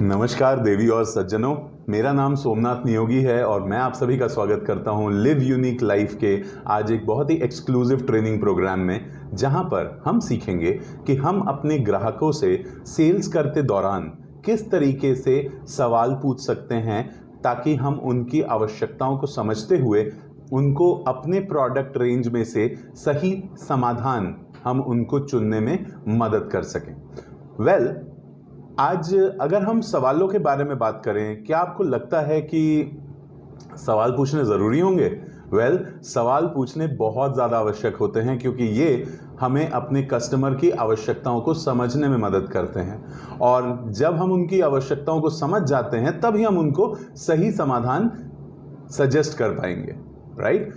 नमस्कार देवी और सज्जनों, मेरा नाम सोमनाथ नियोगी है और मैं आप सभी का स्वागत करता हूं लिव यूनिक लाइफ के आज एक बहुत ही एक्सक्लूसिव ट्रेनिंग प्रोग्राम में, जहां पर हम सीखेंगे कि हम अपने ग्राहकों से सेल्स करते दौरान किस तरीके से सवाल पूछ सकते हैं ताकि हम उनकी आवश्यकताओं को समझते हुए उनको अपने प्रोडक्ट रेंज में से सही समाधान हम उनको चुनने में मदद कर सकें। आज अगर हम सवालों के बारे में बात करें, क्या आपको लगता है कि सवाल पूछने ज़रूरी होंगे? सवाल पूछने बहुत ज़्यादा आवश्यक होते हैं क्योंकि ये हमें अपने कस्टमर की आवश्यकताओं को समझने में मदद करते हैं और जब हम उनकी आवश्यकताओं को समझ जाते हैं तभी हम उनको सही समाधान सजेस्ट कर पाएंगे, राइट?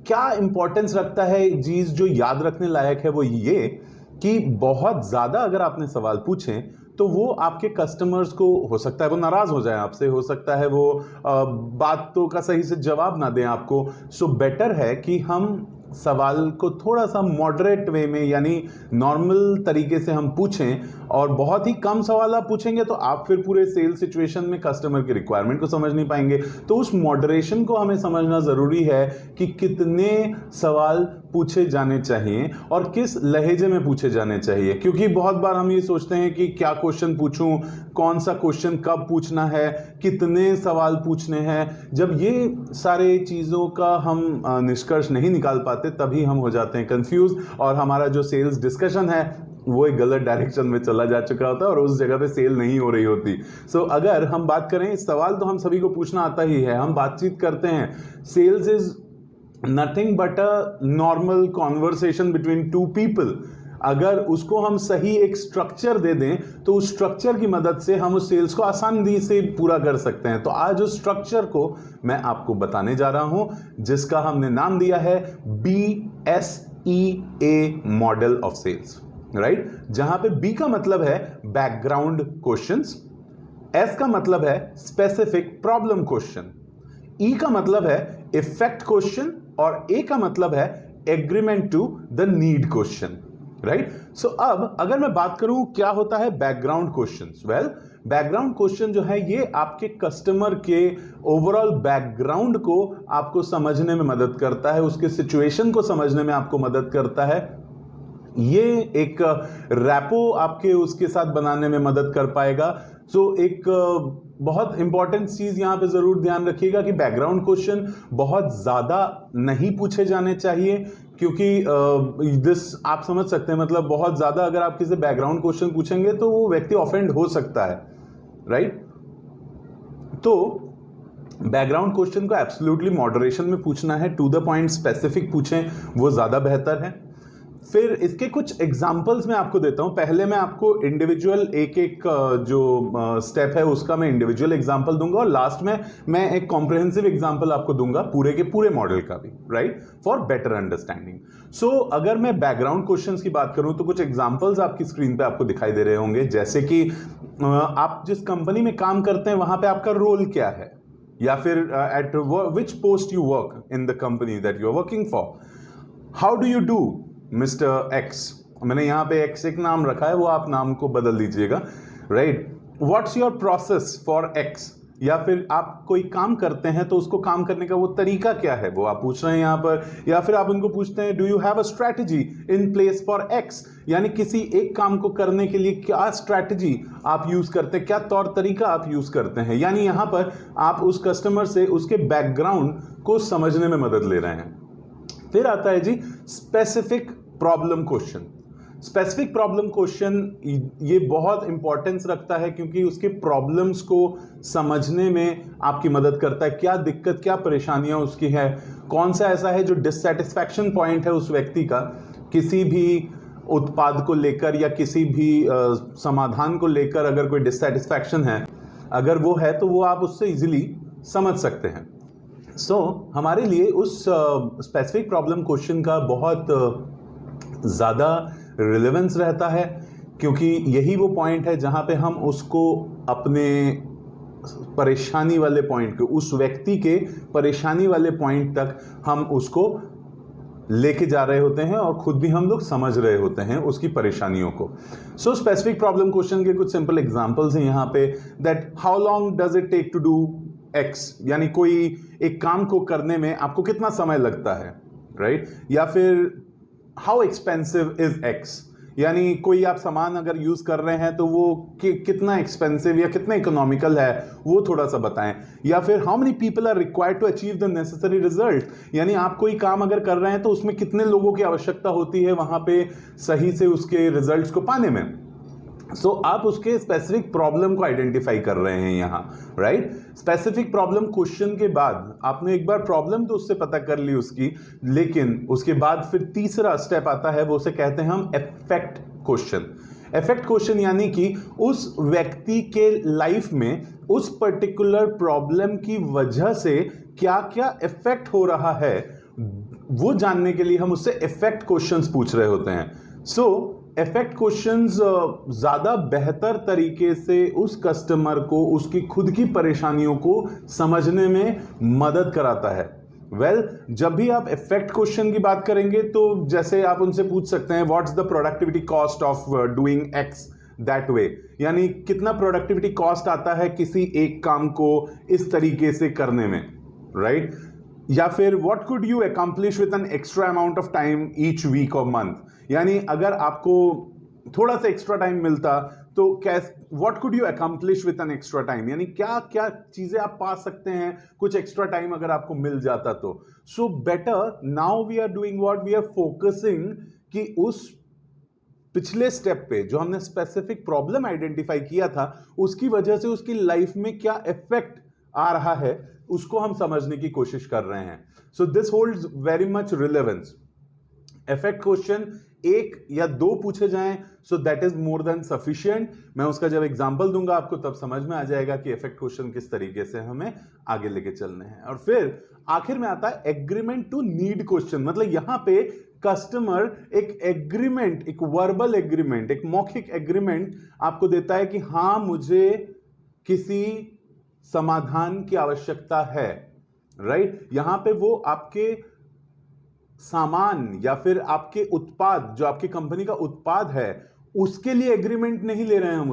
क्या इंपॉर्टेंस रखता है चीज़ जो याद रखने लायक है वो ये कि बहुत ज़्यादा अगर आपने सवाल पूछें तो वो आपके कस्टमर्स को हो सकता है वो नाराज़ हो जाए आपसे, हो सकता है वो बातों का सही से जवाब ना दें आपको। बेटर है कि हम सवाल को थोड़ा सा मॉडरेट वे में यानी नॉर्मल तरीके से हम पूछें और बहुत ही कम सवाल आप पूछेंगे तो आप फिर पूरे सेल सिचुएशन में कस्टमर की रिक्वायरमेंट को समझ नहीं पाएंगे। तो उस मॉडरेशन को हमें समझना ज़रूरी है कि कितने सवाल पूछे जाने चाहिए और किस लहजे में पूछे जाने चाहिए, क्योंकि बहुत बार हम ये सोचते हैं कि क्या क्वेश्चन पूछूं, कौन सा क्वेश्चन कब पूछना है, कितने सवाल पूछने हैं। जब ये सारे चीज़ों का हम निष्कर्ष नहीं निकाल पाते तभी हम हो जाते हैं कंफ्यूज और हमारा जो सेल्स डिस्कशन है वो एक गलत डायरेक्शन में चला जा चुका होता है और उस जगह पे सेल नहीं हो रही होती। अगर हम बात करें, सवाल तो हम सभी को पूछना आता ही है, हम बातचीत करते हैं। Sales is nothing but a normal conversation between two people. अगर उसको हम सही एक स्ट्रक्चर दे दें तो उस स्ट्रक्चर की मदद से हम उस सेल्स को आसानी से पूरा कर सकते हैं। तो आज उस स्ट्रक्चर को मैं आपको बताने जा रहा हूं जिसका हमने नाम दिया है BSEA model of sales, right? जहां पे B का मतलब है बैकग्राउंड क्वेश्चंस, S का मतलब है स्पेसिफिक प्रॉब्लम क्वेश्चन, E का मतलब है इफेक्ट क्वेश्चन और A का मतलब है agreement to the need question, right? अब अगर मैं बात करूं क्या होता है बैकग्राउंड क्वेश्चंस, बैकग्राउंड क्वेश्चन जो है ये आपके कस्टमर के ओवरऑल बैकग्राउंड को आपको समझने में मदद करता है, उसके सिचुएशन को समझने में आपको मदद करता है। ये एक रैपो आपके उसके साथ बनाने में मदद कर पाएगा। एक बहुत इंपॉर्टेंट चीज यहां पे जरूर ध्यान रखिएगा कि बैकग्राउंड क्वेश्चन बहुत ज्यादा नहीं पूछे जाने चाहिए, क्योंकि दिस आप समझ सकते हैं, मतलब बहुत ज्यादा अगर आप किसी बैकग्राउंड क्वेश्चन पूछेंगे तो वो व्यक्ति ऑफेंड हो सकता है, राइट? तो बैकग्राउंड क्वेश्चन को एब्सोल्युटली मॉडरेशन में पूछना है, टू द पॉइंट स्पेसिफिक पूछें, वो ज्यादा बेहतर है। फिर इसके कुछ एग्जाम्पल्स मैं आपको देता हूं। पहले मैं आपको इंडिविजुअल एक जो स्टेप है उसका मैं इंडिविजुअल एग्जाम्पल दूंगा और लास्ट में मैं एक कॉम्प्रिहेंसिव एग्जाम्पल आपको दूंगा पूरे के पूरे मॉडल का भी, राइट? For better understanding. अगर मैं बैकग्राउंड क्वेश्चंस की बात करूं तो कुछ एग्जाम्पल्स आपकी स्क्रीन पे आपको दिखाई दे रहे होंगे, जैसे कि आप जिस कंपनी में काम करते हैं वहां पे आपका रोल क्या है, या फिर at which post you work in the company that you are working for. How do you do mister X, मैंने यहां पे एक्स एक नाम रखा है, वो आप नाम को बदल दीजिएगा, right? What's your process for x, या फिर आप कोई काम करते हैं तो उसको काम करने का वो तरीका क्या है वो आप पूछ रहे हैं यहां पर। या फिर आप उनको पूछते हैं do you have a strategy in place for X, यानी किसी एक काम को करने के लिए क्या स्ट्रैटेजी आप यूज करते हैं, क्या तौर तरीका आप यूज करते हैं। यानी यहां पर आप उस कस्टमर से उसके बैकग्राउंड को समझने में मदद ले रहे हैं। फिर आता है जी specific problem question. Specific problem question ये बहुत इंपॉर्टेंस रखता है क्योंकि उसके प्रॉब्लम्स को समझने में आपकी मदद करता है, क्या दिक्कत क्या परेशानियां उसकी है, कौन सा ऐसा है जो डिससैटिस्फैक्शन पॉइंट है उस व्यक्ति का किसी भी उत्पाद को लेकर या किसी भी समाधान को लेकर। अगर कोई डिससैटिस्फैक्शन है, अगर वो है तो वो आप उससे इजीली समझ सकते हैं। हमारे लिए उस स्पेसिफिक प्रॉब्लम क्वेश्चन का बहुत ज़्यादा रिलेवेंस रहता है, क्योंकि यही वो पॉइंट है जहां पे हम उसको अपने परेशानी वाले पॉइंट को, उस व्यक्ति के परेशानी वाले पॉइंट तक हम उसको लेके जा रहे होते हैं और खुद भी हम लोग समझ रहे होते हैं उसकी परेशानियों को। सो स्पेसिफिक प्रॉब्लम क्वेश्चन के कुछ सिंपल एग्जांपल्स हैं यहाँ पे, that how long does it take to do X, यानी कोई एक काम को करने में आपको कितना समय लगता है, राइट? या फिर हाउ एक्सपेंसिव इज एक्स, यानी कोई आप सामान अगर यूज कर रहे हैं तो वो कितना एक्सपेंसिव या कितना इकोनॉमिकल है वो थोड़ा सा बताएं। या फिर how many people are required to achieve the necessary result, यानी आप कोई काम अगर कर रहे हैं तो उसमें कितने लोगों की आवश्यकता होती है वहां पे सही से उसके रिजल्ट्स को पाने में। सो आप उसके स्पेसिफिक प्रॉब्लम को आइडेंटिफाई कर रहे हैं यहां, राइट? स्पेसिफिक प्रॉब्लम क्वेश्चन के बाद आपने एक बार प्रॉब्लम तो उससे पता कर ली उसकी, लेकिन उसके बाद फिर तीसरा स्टेप आता है, वो उसे कहते हैं हम इफेक्ट क्वेश्चन। इफेक्ट क्वेश्चन यानी कि उस व्यक्ति के लाइफ में उस पर्टिकुलर प्रॉब्लम की वजह से क्या क्या इफेक्ट हो रहा है वो जानने के लिए हम उससे इफेक्ट क्वेश्चंस पूछ रहे होते हैं। सो इफेक्ट क्वेश्चंस ज्यादा बेहतर तरीके से उस कस्टमर को उसकी खुद की परेशानियों को समझने में मदद कराता है। जब भी आप इफेक्ट क्वेश्चन की बात करेंगे तो जैसे आप उनसे पूछ सकते हैं what's the productivity cost of doing x that way, यानी कितना प्रोडक्टिविटी कॉस्ट आता है किसी एक काम को इस तरीके से करने में, राइट? या फिर what could you accomplish with an extra amount of time each week और मंथ, यानी अगर आपको थोड़ा सा एक्स्ट्रा टाइम मिलता तो what could you accomplish with an extra time, यानी क्या क्या चीजें आप पा सकते हैं कुछ एक्स्ट्रा टाइम अगर आपको मिल जाता तो। So better now we are doing what, we are focusing कि उस पिछले स्टेप पे जो हमने स्पेसिफिक प्रॉब्लम आइडेंटिफाई किया था उसकी वजह से उसकी लाइफ में क्या इफेक्ट आ रहा है उसको हम समझने की कोशिश कर रहे हैं। So this holds very much relevance. Effect question एक या दो पूछे जाएं so that is more than sufficient. मैं उसका जब एग्जांपल दूंगा आपको तब समझ में आ जाएगा कि इफेक्ट क्वेश्चन किस तरीके से हमें आगे लेके चलने हैं। और फिर आखिर में आता है एग्रीमेंट टू नीड क्वेश्चन, मतलब यहां पे कस्टमर एक एग्रीमेंट, एक वर्बल एग्रीमेंट, एक मौखिक एग्रीमेंट आपको देता है कि हां मुझे किसी समाधान की आवश्यकता है, राइट? यहां पे वो आपके सामान या फिर आपके उत्पाद जो आपकी कंपनी का उत्पाद है उसके लिए एग्रीमेंट नहीं ले रहे हैं हम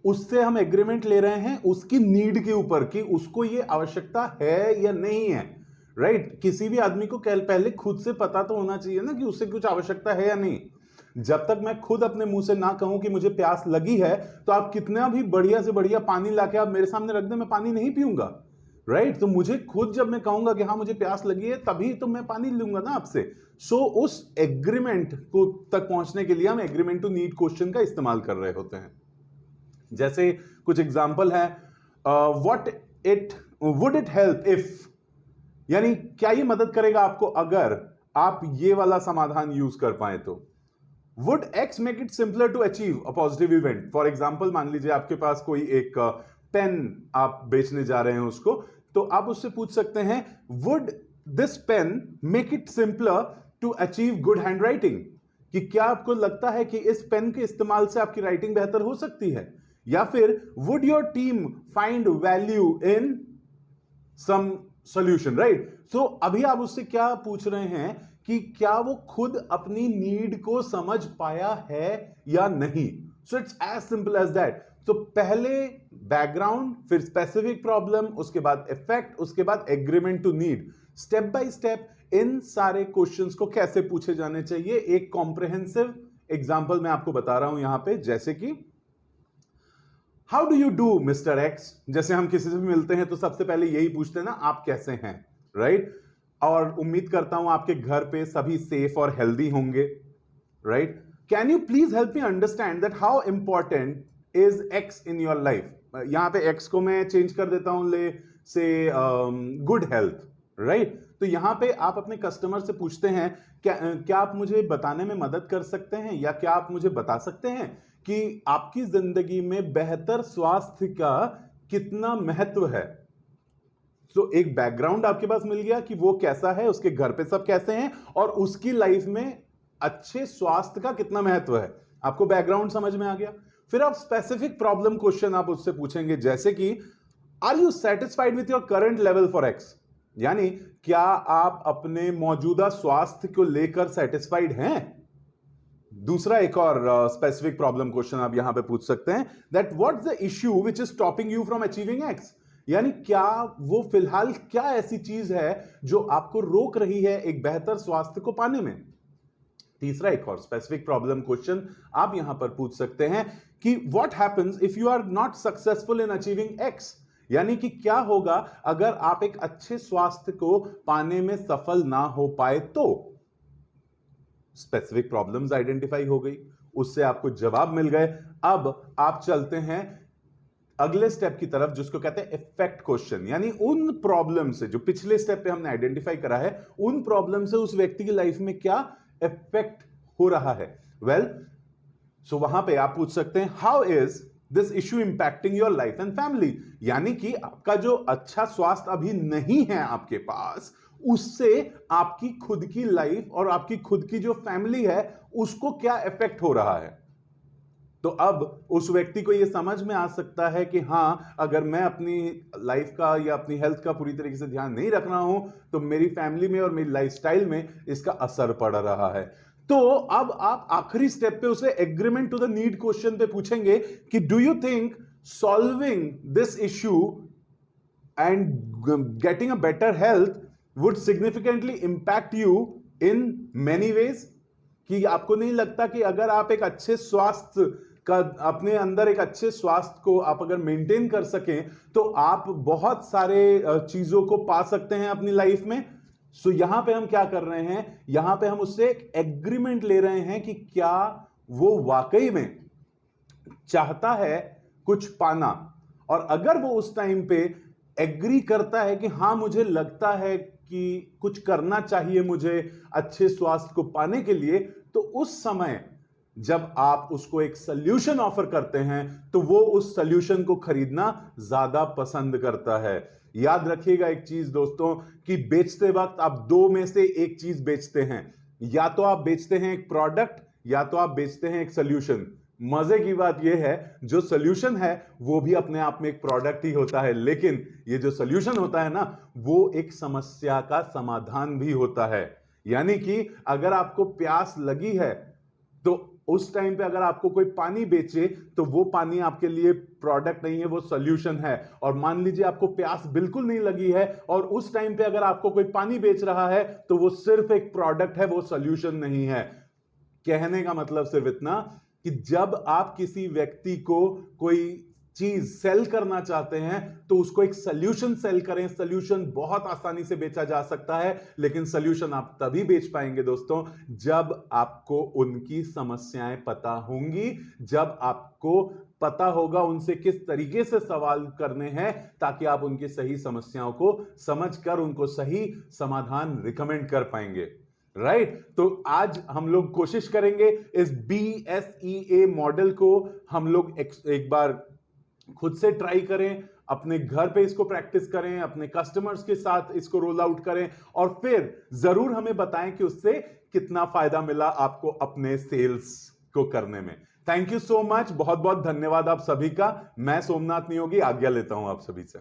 उससे हम एग्रीमेंट ले रहे हैं उसकी नीड के ऊपर कि उसको ये आवश्यकता है या नहीं है, राइट? किसी भी आदमी को पहले खुद से पता तो होना चाहिए ना कि उससे कुछ आवश्यकता है या नहीं। जब तक मैं खुद अपने मुंह से ना कहूं कि मुझे प्यास लगी है तो आप कितना भी बढ़िया से बढ़िया पानी लाके आप मेरे सामने रख दे, मैं पानी नहीं पीऊंगा, राइट? तो मुझे खुद जब मैं कहूंगा कि हाँ मुझे प्यास लगी है तभी तो मैं पानी लूंगा ना आपसे। सो उस एग्रीमेंट को तक पहुंचने के लिए हम एग्रीमेंट टू नीड क्वेश्चन का इस्तेमाल कर रहे होते हैं। जैसे कुछ एग्जांपल है, वुड इट हेल्प इफ, यानी क्या ये मदद करेगा आपको अगर आप ये वाला समाधान यूज कर पाए तो। Would X make it simpler to achieve a positive event, for example मान लीजिए आपके पास कोई एक पेन आप बेचने जा रहे हैं उसको, तो आप उससे पूछ सकते हैं would this pen make it simpler to achieve good handwriting, कि क्या आपको लगता है कि इस पेन के इस्तेमाल से आपकी राइटिंग बेहतर हो सकती है। या फिर would your team find value in some solution, right? So अभी आप उससे क्या पूछ रहे हैं कि क्या वो खुद अपनी नीड को समझ पाया है या नहीं। So it's as simple as that. तो पहले बैकग्राउंड, फिर स्पेसिफिक प्रॉब्लम, उसके बाद इफेक्ट, उसके बाद agreement to need. Step by step इन सारे क्वेश्चंस को कैसे पूछे जाने चाहिए एक कॉम्प्रिहेंसिव एग्जांपल मैं आपको बता रहा हूं यहां पे, जैसे कि how do you do mister x. जैसे हम किसी से भी मिलते हैं तो सबसे पहले यही पूछते हैं ना, आप कैसे हैं, राइट? और उम्मीद करता हूं आपके घर पे सभी सेफ और हेल्दी होंगे, right? Can you please help me understand that how important is x in your life. यहां पे एक्स को मैं चेंज कर देता हूं ले से गुड हेल्थ, राइट? तो यहां पे आप अपने कस्टमर से पूछते हैं क्या आप मुझे बताने में मदद कर सकते हैं या क्या आप मुझे बता सकते हैं कि आपकी जिंदगी में बेहतर स्वास्थ्य का कितना महत्व है। तो एक बैकग्राउंड आपके पास मिल गया कि वो कैसा है, उसके घर पे सब कैसे हैं और उसकी लाइफ में अच्छे स्वास्थ्य का कितना महत्व है। आपको बैकग्राउंड समझ में आ गया। फिर आप स्पेसिफिक प्रॉब्लम क्वेश्चन आप उससे पूछेंगे, जैसे कि are you satisfied with your current level for X. यानी क्या आप अपने मौजूदा स्वास्थ्य को लेकर सेटिस्फाइड हैं? दूसरा एक और स्पेसिफिक प्रॉब्लम क्वेश्चन आप यहां पे पूछ सकते हैं, that what's the issue which is stopping you from achieving X. यानी क्या वो फिलहाल क्या ऐसी चीज है जो आपको रोक रही है एक बेहतर स्वास्थ्य को पाने में। तीसरा एक और स्पेसिफिक प्रॉब्लम क्वेश्चन आप यहां पर पूछ सकते हैं कि what happens if you are not successful in achieving X. यानी कि क्या होगा अगर आप एक अच्छे स्वास्थ्य को पाने में सफल ना हो पाए तो। स्पेसिफिक प्रॉब्लम्स आइडेंटिफाई हो गई, उससे आपको जवाब मिल गए। अब आप चलते हैं अगले स्टेप की तरफ जिसको कहते हैं इफेक्ट क्वेश्चन। यानी उन प्रॉब्लम से जो पिछले स्टेप पे हमने आइडेंटिफाई करा है, उन प्रॉब्लम से उस व्यक्ति की लाइफ में क्या इफेक्ट हो रहा है। वेल, सो वहां पे आप पूछ सकते हैं how is this issue impacting your life and family. यानी कि आपका जो अच्छा स्वास्थ्य अभी नहीं है आपके पास, उससे आपकी खुद की लाइफ और आपकी खुद की जो फैमिली है उसको क्या इफेक्ट हो रहा है। तो अब उस व्यक्ति को यह समझ में आ सकता है कि हां, अगर मैं अपनी लाइफ का या अपनी हेल्थ का पूरी तरीके से ध्यान नहीं रख रहा हूं तो मेरी फैमिली में और मेरी लाइफस्टाइल में इसका असर पड़ रहा है। तो अब आप आखिरी स्टेप पे उसे agreement to the need question पे पूछेंगे कि do you think solving this issue and getting a better health would significantly impact you in many ways. कि आपको नहीं लगता कि अगर आप एक अच्छे स्वास्थ्य का अपने अंदर एक अच्छे स्वास्थ्य को आप अगर मेंटेन कर सकें तो आप बहुत सारे चीजों को पा सकते हैं अपनी लाइफ में। सो यहां पे हम क्या कर रहे हैं, यहां पे हम उससे एक एग्रीमेंट ले रहे हैं कि क्या वो वाकई में चाहता है कुछ पाना। और अगर वो उस टाइम पे एग्री करता है कि हां, मुझे लगता है कि कुछ करना चाहिए मुझे अच्छे स्वास्थ्य को पाने के लिए, तो उस समय जब आप उसको एक सल्यूशन ऑफर करते हैं तो वो उस सल्यूशन को खरीदना ज्यादा पसंद करता है। याद रखिएगा एक चीज दोस्तों, कि बेचते वक्त आप दो में से एक चीज बेचते हैं, या तो आप बेचते हैं एक प्रोडक्ट या तो आप बेचते हैं एक सल्यूशन। मजे की बात यह है, जो सॉल्यूशन है वो भी अपने आप में एक प्रोडक्ट ही होता है, लेकिन ये जो सॉल्यूशन होता है ना, वो एक समस्या का समाधान भी होता है। यानी कि अगर आपको प्यास लगी है तो उस टाइम पे अगर आपको कोई पानी बेचे तो वो पानी आपके लिए प्रोडक्ट नहीं है, वो सॉल्यूशन है। और मान लीजिए आपको प्यास बिल्कुल नहीं लगी है और उस टाइम पे अगर आपको कोई पानी बेच रहा है तो वो सिर्फ एक प्रोडक्ट है, वो सॉल्यूशन नहीं है। कहने का मतलब सिर्फ इतना कि जब आप किसी व्यक्ति को कोई चीज सेल करना चाहते हैं तो उसको एक सॉल्यूशन सेल करें। सॉल्यूशन बहुत आसानी से बेचा जा सकता है, लेकिन सॉल्यूशन आप तभी बेच पाएंगे दोस्तों जब आपको उनकी समस्याएं पता होंगी, जब आपको पता होगा उनसे किस तरीके से सवाल करने हैं ताकि आप उनकी सही समस्याओं को समझकर उनको सही समाधान रिकमेंड कर पाएंगे। राइट तो आज हम लोग कोशिश करेंगे इस BSEA मॉडल को हम लोग एक बार खुद से ट्राई करें, अपने घर पे इसको प्रैक्टिस करें, अपने कस्टमर्स के साथ इसको रोल आउट करें और फिर जरूर हमें बताएं कि उससे कितना फायदा मिला आपको अपने सेल्स को करने में। थैंक यू सो मच, बहुत बहुत धन्यवाद आप सभी का। मैं सोमनाथ नियोगी आज्ञा लेता हूं आप सभी से।